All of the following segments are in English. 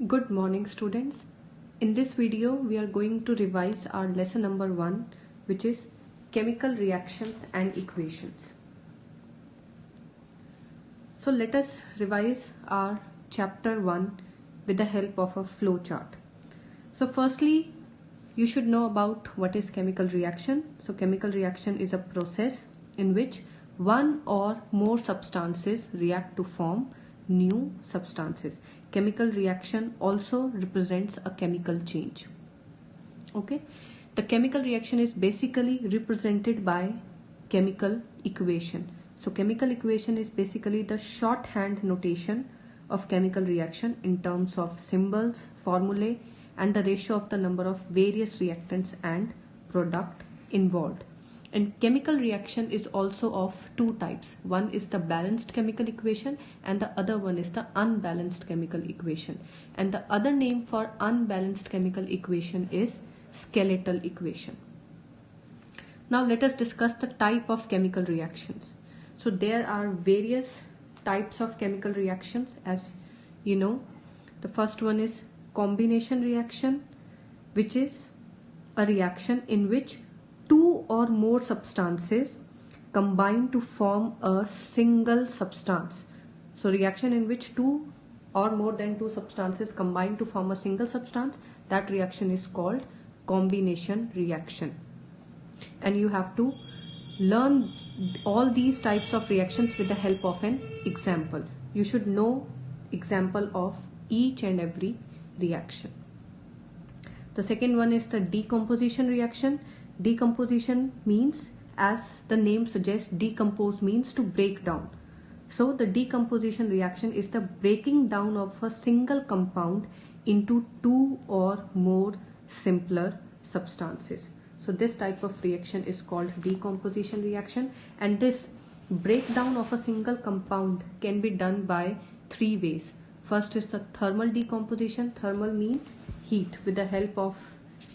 Good morning students. In this video we are going to revise our lesson number 1, which is chemical reactions and equations. So let us revise our chapter 1 with the help of a flow chart. So firstly, you should know about what is chemical reaction. So chemical reaction is a process in which one or more substances react to form new substances. Chemical reaction also represents a chemical change. Okay, the chemical reaction is basically represented by chemical equation. So chemical equation is basically the shorthand notation of chemical reaction in terms of symbols, formulae, and the ratio of the number of various reactants and product involved. And chemical reaction is also of two types. One is the balanced chemical equation and the other one is the unbalanced chemical equation. And the other name for unbalanced chemical equation is skeletal equation. Now let us discuss the type of chemical reactions. So there are various types of chemical reactions, as you know. The first one is combination reaction, which is a reaction in which two or more substances combine to form a single substance. So reaction in which two or more than two substances combine to form a single substance, that reaction is called combination reaction. And you have to learn all these types of reactions with the help of an example. You should know example of each and every reaction. The second one is the decomposition reaction. Decomposition means, as the name suggests, decompose means to break down. So the decomposition reaction is the breaking down of a single compound into two or more simpler substances. So this type of reaction is called decomposition reaction, and this breakdown of a single compound can be done by three ways. First is the thermal decomposition. Thermal means heat. With the help of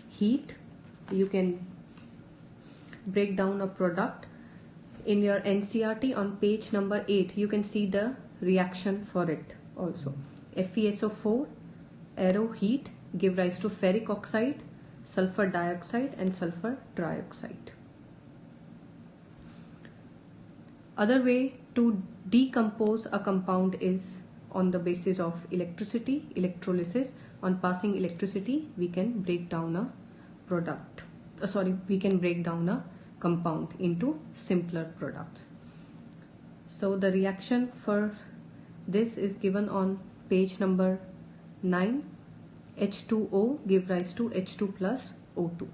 heat you can break down a product. In your NCERT on page number 8 you can see the reaction for it also. FeSO4 aero heat give rise to ferric oxide, sulfur dioxide and sulfur trioxide. Other way to decompose a compound is on the basis of electricity, electrolysis. On passing electricity we can break down a product. We can break down a compound into simpler products. So the reaction for this is given on page number 9. H2O give rise to H2 plus O2.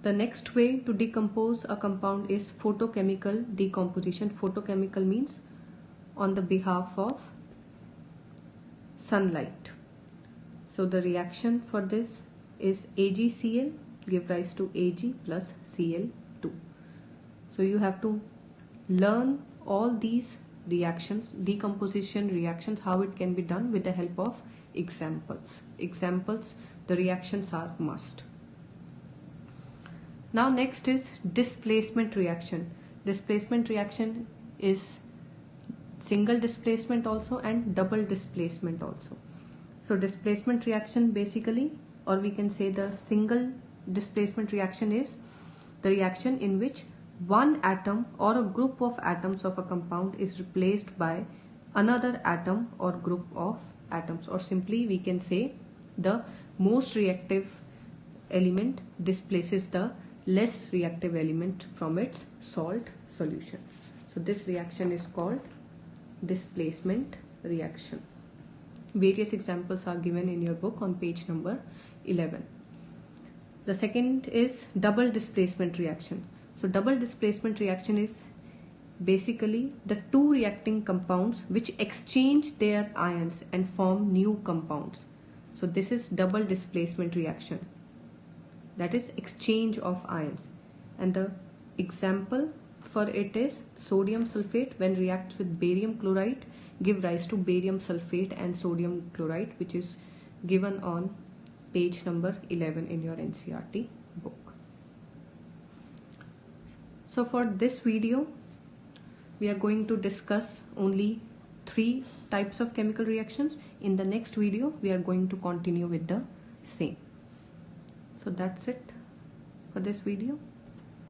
The next way to decompose a compound is photochemical decomposition. Photochemical means on the behalf of sunlight. So the reaction for this is AgCl give rise to Ag plus Cl2. So you have to learn all these reactions, decomposition reactions, how it can be done with the help of examples. The reactions are must. Now next is displacement reaction. Displacement reaction is single displacement also and double displacement also. So displacement reaction basically, or we can say the single displacement reaction, is the reaction in which one atom or a group of atoms of a compound is replaced by another atom or group of atoms, or simply we can say the most reactive element displaces the less reactive element from its salt solution. So this reaction is called displacement reaction. Various examples are given in your book on page number 11. The second is double displacement reaction. So double displacement reaction is basically the two reacting compounds which exchange their ions and form new compounds. So this is double displacement reaction, that is exchange of ions. And the example for it is sodium sulfate when reacts with barium chloride give rise to barium sulfate and sodium chloride, which is given on page number 11 in your NCERT book. So for this video we are going to discuss only three types of chemical reactions. In the next video we are going to continue with the same. So that's it for this video.